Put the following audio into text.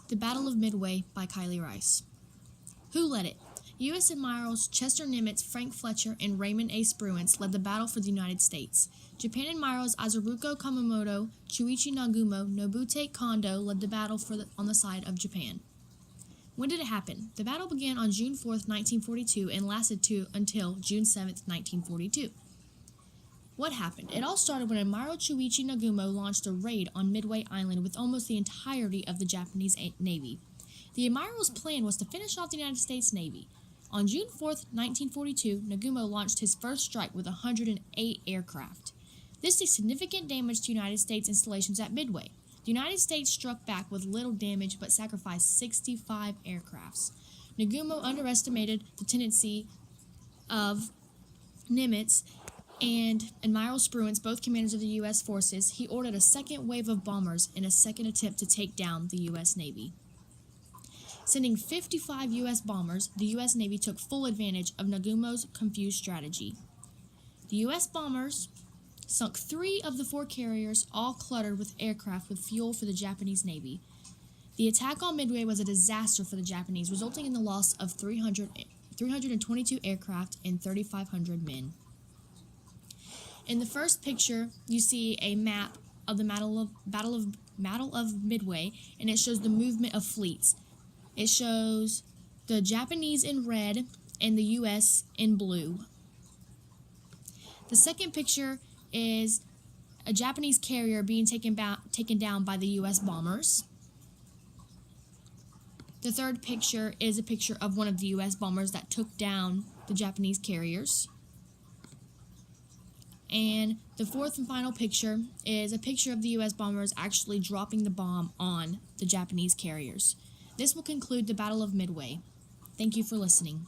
The Battle of Midway by Kylie Rice. Who led it? U.S. admirals Chester Nimitz, Frank Fletcher, and Raymond A. Spruance led the battle for the United States. Japan admirals Azaruko Kamamoto, Chuichi Nagumo, Nobute Kondo led the battle on the side of Japan. When did it happen? The battle began on June 4, 1942, and lasted until June 7, 1942. What happened? It all started when Admiral Chuichi Nagumo launched a raid on Midway Island with almost the entirety of the Japanese Navy. The admiral's plan was to finish off the United States Navy. On June 4, 1942, Nagumo launched his first strike with 108 aircraft. This did significant damage to United States installations at Midway. The United States struck back with little damage but sacrificed 65 aircrafts. Nagumo underestimated the tendency of Nimitz and Admiral Spruance, both commanders of the U.S. forces. He ordered a second wave of bombers in a second attempt to take down the U.S. Navy. Sending 55 U.S. bombers, the U.S. Navy took full advantage of Nagumo's confused strategy. The U.S. bombers sunk 3 of the 4 carriers, all cluttered with aircraft with fuel for the Japanese Navy. The attack on Midway was a disaster for the Japanese, resulting in the loss of 322 aircraft and 3,500 men. In the first picture, you see a map of the Battle of Midway, and it shows the movement of fleets. It shows the Japanese in red and the U.S. in blue. The second picture is a Japanese carrier being taken down by the U.S. bombers. The third picture is a picture of one of the U.S. bombers that took down the Japanese carriers. And the fourth and final picture is a picture of the U.S. bombers actually dropping the bomb on the Japanese carriers. This will conclude the Battle of Midway. Thank you for listening.